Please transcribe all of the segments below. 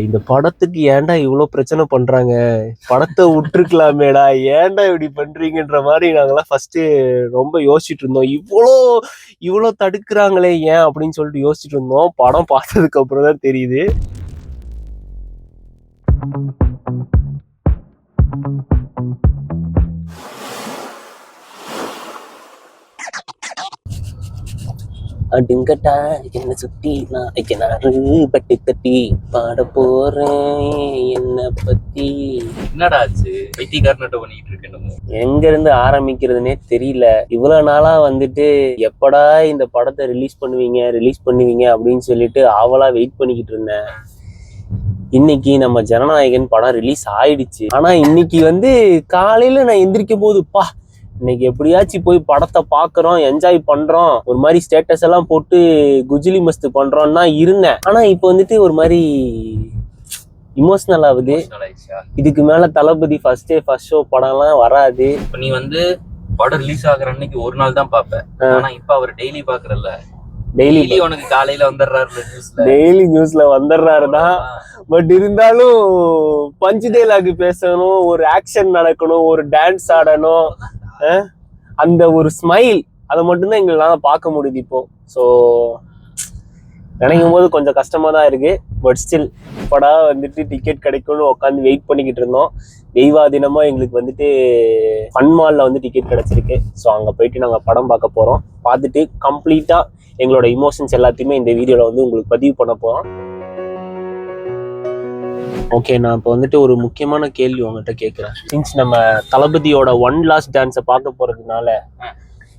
இந்த படத்துக்கு ஏன்டா இவ்வளோ பிரச்சனை பண்றாங்க, படத்தை விட்டுருக்கலாமேடா, ஏன்டா இப்படி பண்றீங்கன்ற மாதிரி நாங்கெல்லாம் ஃபர்ஸ்ட் ரொம்ப யோசிச்சுட்டு இருந்தோம். இவ்வளோ தடுக்கிறாங்களே ஏன் அப்படின்னு சொல்லிட்டு யோசிச்சுட்டு இருந்தோம். படம் பார்த்ததுக்கு அப்புறம் தான் தெரியுது. அடுங்கட்டா என்ன சுத்தி நான் பட்டி தட்டி பாட போறேன் என்ன பத்தி. என்னடா ஆச்சு, வைத்தியக்காரன்ட்ட பண்ணிட்டு இருக்கேன். எங்க இருந்து ஆரம்பிக்கிறதுனே தெரியல. இவ்வளவு நாளா வந்துட்டு எப்படா இந்த படத்தை ரிலீஸ் பண்ணுவீங்க அப்படின்னு சொல்லிட்டு ஆவலா வெயிட் பண்ணிக்கிட்டு இருந்தேன். இன்னைக்கு நம்ம ஜனநாயகன் படம் ரிலீஸ் ஆயிடுச்சு. ஆனா இன்னைக்கு வந்து காலையில நான் எந்திரிக்கும் போது இன்னைக்கு எப்படியாச்சும் போய் படத்தை பாக்குறோம், என்ஜாய் பண்றோம், ஒரு மாதிரி ஸ்டேட்டஸ் எல்லாம் போட்டு குஜிலி மஸ்து பண்றோம்னா இருந்தேன். ஆனா இப்ப வந்துட்டு ஒரு மாதிரி இமோஷனல் ஆகுது. இதுக்கு மேல தளபதி ஃபர்ஸ்ட் ஷோ படம் எல்லாம் வராது. இப்ப நீ வந்து படம் ரிலீஸ் ஆகுற அன்னைக்கு ஒரு நாள் தான் பாப்பேன். ஆனா இப்ப அவர் டெய்லி பாக்குறல்ல, டெய்லி உனக்கு காலையில வந்துடுறாரு, டெய்லி நியூஸ்ல வந்துடுறாருதான். பட் இருந்தாலும் பஞ்சு டைலாக் பேசணும், ஒரு ஆக்ஷன் நடக்கணும், ஒரு டான்ஸ் ஆடணும், அந்த ஒரு ஸ்மைல், அதை மட்டும்தான் எங்களால பார்க்க முடியுது இப்போ. ஸோ நினைக்கும் போது கொஞ்சம் கஷ்டமா தான் இருக்கு. பட் ஸ்டில் படம் வந்துட்டு டிக்கெட் கிடைக்கும்னு உட்காந்து வெயிட் பண்ணிக்கிட்டு இருந்தோம். தெய்வாதீனமா எங்களுக்கு வந்துட்டு ஃபன் மால்ல வந்து டிக்கெட் கிடைச்சிருக்கு. ஸோ அங்க போயிட்டு நாங்கள் படம் பார்க்க போறோம். பார்த்துட்டு கம்ப்ளீட்டா எங்களோட இமோஷன்ஸ் எல்லாத்தையுமே இந்த வீடியோல வந்து உங்களுக்கு பதிவு பண்ண போறோம். ஓகே, நான் இப்போ வந்துட்டு ஒரு முக்கியமான கேள்வி உங்ககிட்ட கேட்குறேன். சின்ஸ் நம்ம தளபதியோட ஒன் லாஸ்ட் டான்ஸை பார்க்க போறதுனால,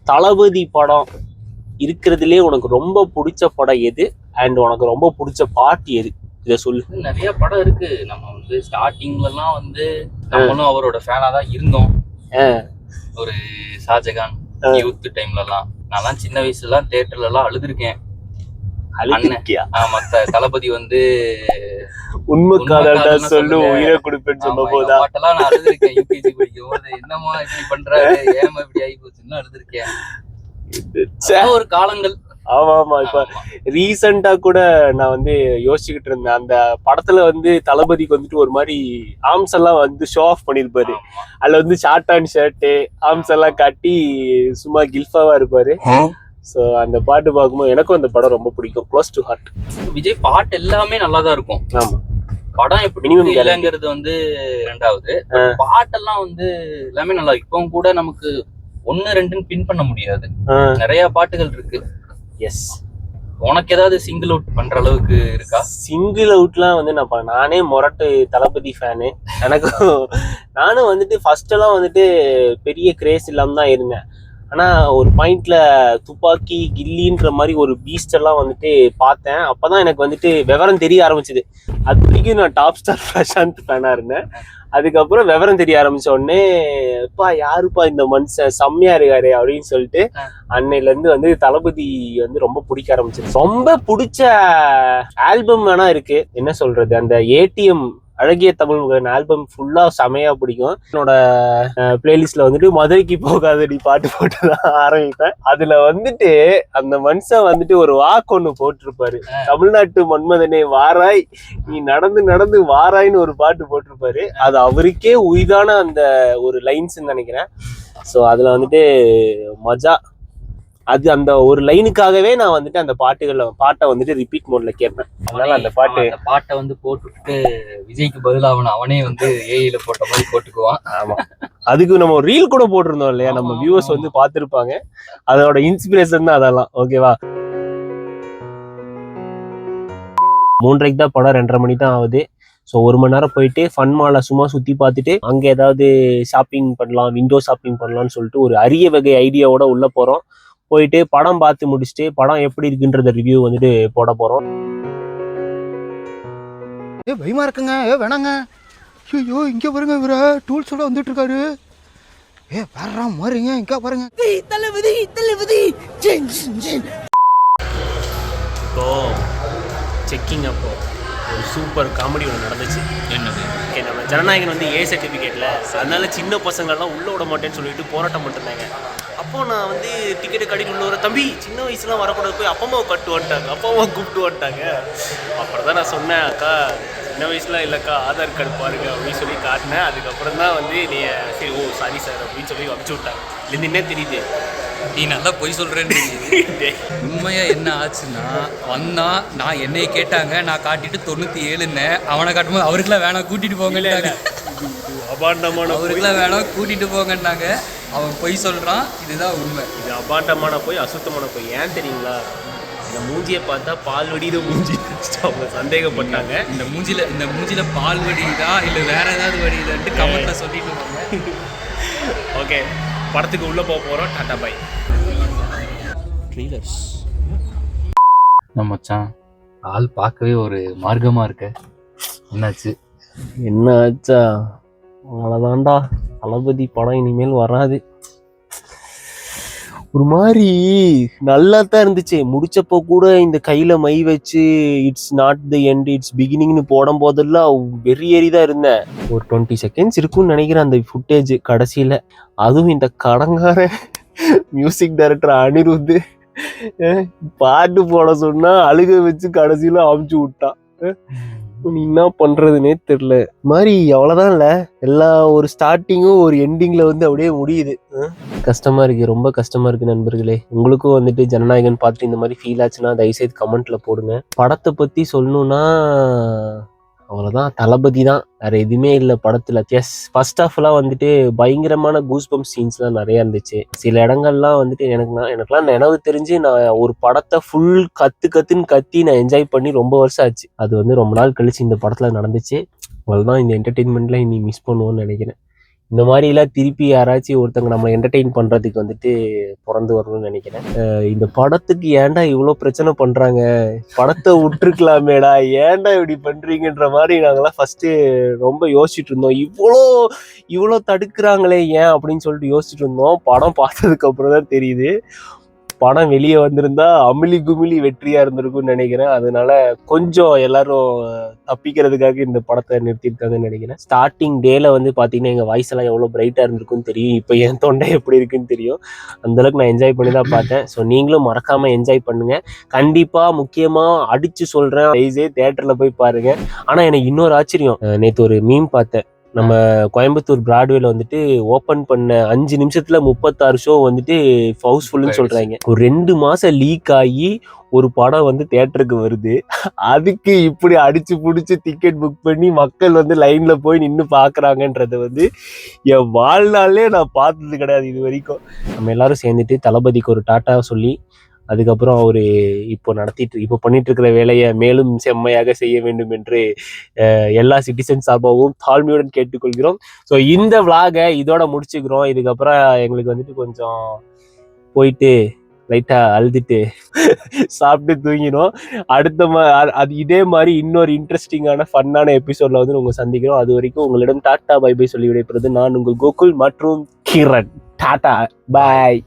தளபதி படம் இருக்கிறதுலே உனக்கு ரொம்ப பிடிச்ச படம் எது அண்ட் உனக்கு ரொம்ப பிடிச்ச பாட்டு எது, இதை சொல்லு. நிறைய படம் இருக்கு. நம்ம வந்து ஸ்டார்டிங்லாம் வந்து நம்மளும் அவரோட ஃபேனா தான் இருந்தோம். ஒரு ஷாஜகான் யூத் டைம்லலாம் நான் சின்ன வயசுலாம் தியேட்டர்ல எல்லாம் அழுதுருக்கேன். தளபதி வந்து உண்மை காதல் சொல்லு உயிரை கொடுப்பேன்னு சொல்ல போதா நான் அழுதுருக்கேன். யூபிஎஸ்சி படிக்கும் போது என்னமா இப்படி பண்றாரு, ஏமா இப்படி ஆகி போச்சுன்னு அழுதுருக்கேன். ஒரு காலங்கள். ஆமா. இப்ப ரீசெண்டா கூட நான் வந்து யோசிச்சுக்கிட்டு இருந்தேன். அந்த படத்துல வந்து தளபதிக்கு வந்துட்டு ஒரு மாதிரி ஆர்ம்ஸ் எல்லாம் வந்து ஷோ ஆஃப் பண்ணிருப்பாரு. அதுல வந்து ஷார்ட் அண்ட் ஷர்ட்டு ஆர்ம்ஸ் எல்லாம் காட்டி சும்மா கில்ஃபாவா இருப்பாரு. ஸோ அந்த பாட்டு பார்க்கும்போது எனக்கும் அந்த படம் ரொம்ப பிடிக்கும். Close to heart. விஜய் பாட்டு எல்லாமே நல்லா தான் இருக்கும். ஆமா, படம் எப்படி இல்லைங்கிறது வந்து ரெண்டாவது. பாட்டெல்லாம் வந்து எல்லாமே நல்லா இருக்கும். இப்போ கூட நமக்கு 1-2 பின் பண்ண முடியாது, நிறைய பாட்டுகள் இருக்கு. எஸ். உனக்கு ஏதாவது சிங்கிள் அவுட் பண்ற அளவுக்கு இருக்கா? சிங்கிள் அவுட்லாம் வந்து நானே மொரட்டு தளபதி ஃபேனு. நானும் வந்துட்டு ஃபர்ஸ்ட் எல்லாம் வந்துட்டு பெரிய கிரேஸ் இல்லாம தான் இருந்தேன். ஆனா ஒரு பாயிண்ட்ல துப்பாக்கி கில்லின்ற மாதிரி ஒரு பீஸ்ட் எல்லாம் வந்துட்டு பார்த்தேன். அப்பதான் எனக்கு வந்துட்டு விவரம் தெரிய ஆரம்பிச்சுது. அது வரைக்கும் நான் டாப் ஸ்டார் பிரசாந்த் ஃபேனா இருந்தேன். அதுக்கப்புறம் விவரம் தெரிய ஆரம்பிச்ச உடனே யாருப்பா இந்த மனுஷன் செம்மையா இருக்காரு அப்படின்னு சொல்லிட்டு அன்னையில இருந்து வந்து தளபதி வந்து ரொம்ப பிடிக்க ஆரம்பிச்சிருக்கு. ரொம்ப பிடிச்ச ஆல்பம் வேணா இருக்கு, என்ன சொல்றது, அந்த ATM அழகிய தமிழ் மகன் ஆல்பம் ஃபுல்லா செமையா பிடிக்கும். என்னோட பிளேலிஸ்ட்ல வந்துட்டு மதுரைக்கு போகாதடி பாட்டு போட்டுதான் ஆரம்பிப்பேன். அதுல வந்துட்டு அந்த மனுஷன் வந்துட்டு ஒரு வாக்கு ஒண்ணு போட்டிருப்பாரு, தமிழ்நாட்டு மன்மதனே வாராய் நீ நடந்து நடந்து வாராய்ன்னு ஒரு பாட்டு போட்டிருப்பாரு. அது அவருக்கே உயிரான அந்த ஒரு லைன்ஸ் நினைக்கிறேன். ஸோ அதுல வந்துட்டு மஜா. அது அந்த ஒரு லைனுக்காகவே நான் வந்துட்டு அந்த பாட்டை வந்துட்டு ரிப்பீட் மோட்ல கேட்பேன். அதனால அந்த பாட்டை வந்து போட்டுட்டு விஜய்க்கு பதிலாக அவனே வந்து ஏஐல போட்ட மாதிரி போட்டுக்குவான். ஆமா, அதுக்கு நம்ம ஒரு ரீல் கூட போட்டிருந்தோம் இல்லையா, நம்ம வியூவர்ஸ் வந்து பார்த்துருப்பாங்க. அதோட இன்ஸ்பிரேஷன் தான் அதெல்லாம். ஓகேவா, 3:30 தான் படம், 2:30 மணி தான் ஆகுது. ஸோ 1 மணி நேரம் போயிட்டு ஃபன் மாலை சும்மா சுற்றி பார்த்துட்டு அங்கே ஏதாவது ஷாப்பிங் பண்ணலாம், விண்டோ ஷாப்பிங் பண்ணலாம்னு சொல்லிட்டு ஒரு அரிய வகை ஐடியாவோட உள்ள போகிறோம். போயிட்டு படம் பார்த்து முடிச்சுட்டு படம் எப்படி இருக்குன்றத ரிவ்யூ வந்துட்டு போட போகிறோம். பயமா இருக்குங்க, வேணாங்க. ஐயோ இங்கே பாருங்க, இவரை டூல்ஸோட வந்துட்டு இருக்காரு. வர்றா மாறிங்க, இங்கே பாருங்க. தளபதி இப்போ செக்கிங் அப்போ ஒரு சூப்பர் காமெடி ஒன்று நடந்துச்சு. என்னது? ஓகே, நம்ம ஜனநாயகன் வந்து A சர்டிஃபிகேட்ல, அதனால சின்ன பசங்கள்லாம் உள்ள விட மாட்டேன்னு சொல்லிட்டு போராட்டம் பண்ணிருந்தாங்க. அப்போ நான் வந்து டிக்கெட்டை கட்டிட்டு உள்ள வர தம்பி சின்ன வயசுலாம் வரக்கூடாது போய் அப்பா அம்மாவை கட்டு வந்துட்டாங்க, அப்பா அம்மாவை கூப்பிட்டு வந்துட்டாங்க. அப்புறம் தான் நான் சொன்னேன், அக்கா சின்ன வயசுலாம் இல்லைக்கா ஆதார் கார்டு பாருங்க அப்படின்னு சொல்லி காட்டினேன். அதுக்கப்புறம் தான் வந்து நீ சரி ஓ சாரி சார் அப்படின்னு சொல்லி அனுப்பிச்சு விட்டாங்க. இதுலேருந்து என்ன தெரியுது, நீ நல்லா பொய் சொல்கிறேன்னு உண்மையாக என்ன ஆச்சுன்னா வந்தா நான் என்னைய கேட்டாங்க, நான் காட்டிட்டு 97ன்னு அவனை காட்டும்போது அவருக்குலாம் வேணாம் கூட்டிகிட்டு போங்கட்டாங்க. அபாண்டமான அவருக்குலாம் வேணாம் கூட்டிகிட்டு போங்கன்னாங்க. அவன் பொய் சொல்கிறான், இதுதான் உண்மை. இது அபாண்டமான போய் அசுத்தமான போய். ஏன் தெரியுங்களா, இந்த மூஞ்சியை பார்த்தா பால் வடிகிற மூஞ்சி அவங்க சந்தேகப்பட்டாங்க. இந்த மூஞ்சில பால் வடிதா இல்லை வேற ஏதாவது வடிதான்ட்டு கமெண்ட்டில் சொல்லிட்டு இருக்காங்க. ஓகே, படத்துக்கு உள்ளே போக போகிறோம். Tata bye. ட்ரெய்லர்ஸ் நம்ம மச்சான் ஆள் பார்க்கவே ஒரு மார்க்கமாக இருக்க. என்னாச்சு? என்ன ஆச்சா, அவ்வளோதான்டா தளபதி படம் இனிமேல் வராது. ஒரு மாதிரி நல்லா தான் இருந்துச்சு. முடிச்சப்போ கூட இந்த கையில் மை வச்சு it's not the end it's பிகினிங்னு போடும் போதெல்லாம் வெறியேறி தான் இருந்தேன். ஒரு 20 செகண்ட்ஸ் இருக்குன்னு நினைக்கிறேன் அந்த ஃபுட்டேஜ் கடைசியில். அதுவும் இந்த கடங்கார மியூசிக் டைரக்டர் அனிருத்து பாட்டு போட சொன்னா அழுக வச்சு கடைசியில் அமுச்சு விட்டான். நீ என்ன பண்றதுன்னே தெரியல. மாதிரி அவ்வளவுதான் இல்ல, எல்லா ஒரு ஸ்டார்டிங்கும் ஒரு எண்டிங்ல வந்து அப்படியே முடியுது. கஷ்டமா இருக்கு, ரொம்ப கஷ்டமா இருக்கு நண்பர்களே. உங்களுக்கும் வந்துட்டு ஜனநாயகன் பார்த்துட்டு இந்த மாதிரி ஃபீல் ஆச்சுன்னா தயவுசெய்து கமெண்ட்ல போடுங்க. படத்தை பத்தி சொல்லணும்னா அவ்வளோதான், தளபதி தான், வேற எதுவுமே இல்லை படத்துல. எஸ், ஃபர்ஸ்ட் ஹாஃப்லாம் வந்துட்டு பயங்கரமான கூஸ்பம்ப் சீன்ஸ்லாம் நிறைய இருந்துச்சு. சில இடங்கள்லாம் வந்துட்டு எனக்குலாம் நினைவு தெரிஞ்சு நான் ஒரு படத்தை ஃபுல் கத்துன்னு கத்தி நான் என்ஜாய் பண்ணி ரொம்ப வருஷம் ஆச்சு. அது வந்து ரொம்ப நாள் கழிச்சு இந்த படத்துல நடந்துச்சு. அவ்வளோதான், இந்த என்டர்டெயின்மெண்ட்ல இனி மிஸ் பண்ணுவோன்னு நினைக்கிறேன். இந்த மாதிரிலாம் திருப்பி யாராச்சும் ஒருத்தங்க நம்ம என்டர்டெயின் பண்ணுறதுக்கு வந்துட்டு பிறந்து வரணும்னு நினைக்கிறேன். இந்த படத்துக்கு ஏன்டா இவ்வளோ பிரச்சனை பண்ணுறாங்க, படத்தை விட்டுருக்கலாமேடா, ஏன்டா இப்படி பண்ணுறீங்கன்ற மாதிரி நாங்களாம் ஃபஸ்ட்டு ரொம்ப யோசிச்சுட்டு இருந்தோம். இவ்வளோ தடுக்கிறாங்களே ஏன் அப்படின்னு சொல்லிட்டு யோசிச்சுட்டு இருந்தோம். படம் பார்த்ததுக்கு அப்புறம் தான் தெரியுது, படம் வெளியே வந்திருந்தா அமிலி குமிலி வெற்றியா இருந்திருக்கும்னு நினைக்கிறேன். அதனால கொஞ்சம் எல்லாரும் தப்பிக்கிறதுக்காக இந்த படத்தை நிறுத்திருக்காங்கன்னு நினைக்கிறேன். ஸ்டார்டிங் டேல வந்து பாத்தீங்கன்னா எங்க வாய்ஸ் எல்லாம் எவ்வளவு பிரைட்டா இருந்திருக்குன்னு தெரியும். இப்போ என் தொண்டை எப்படி இருக்குன்னு தெரியும். அந்த அளவுக்கு நான் என்ஜாய் பண்ணி தான் பார்த்தேன். ஸோ நீங்களும் மறக்காம என்ஜாய் பண்ணுங்க. கண்டிப்பா முக்கியமா அடிச்சு சொல்றேன், தியேட்டர்ல போய் பாருங்க. ஆனா எனக்கு இன்னொரு ஆச்சரியம், நேற்று ஒரு மீம் பார்த்தேன். நம்ம கோயம்புத்தூர் பிராட்வேல வந்துட்டு ஓபன் பண்ண 5 நிமிஷத்துல 36 ஷோ வந்துட்டு ஹவுஸ்ஃபுல்லுன்னு சொல்றாங்க. ஒரு 2 மாசம் லீக் ஆகி ஒரு படம் வந்து தியேட்டருக்கு வருது. அதுக்கு இப்படி அடிச்சு புடிச்சு டிக்கெட் புக் பண்ணி மக்கள் வந்து லைன்ல போய் நின்று பாக்குறாங்கன்றத வந்து என் வாழ்நாளே நான் பார்த்தது கிடையாது இது வரைக்கும். நம்ம எல்லாரும் சேர்ந்துட்டு தளபதிக்கு ஒரு டாட்டா சொல்லி அதுக்கப்புறம் அவரு இப்போ பண்ணிட்டு இருக்கிற வேலையை மேலும் செம்மையாக செய்ய வேண்டும் என்று எல்லா சிட்டிசன் சார்பாகவும் தாழ்மையுடன் கேட்டுக்கொள்கிறோம். ஸோ இந்த விளாகை இதோட முடிச்சுக்கிறோம். இதுக்கப்புறம் எங்களுக்கு வந்துட்டு கொஞ்சம் போயிட்டு லைட்டா அழுதுட்டு சாப்பிட்டு தூங்கினோம். அது இதே மாதிரி இன்னொரு இன்ட்ரெஸ்டிங்கான ஃபன்னான எபிசோட்ல வந்து உங்க சந்திக்கிறோம். அது வரைக்கும் உங்களிடம் டாட்டா பை பை சொல்லி விடைபெறுவது நான் உங்கள் கோகுல் மற்றும் கிரண். டாட்டா பாய்.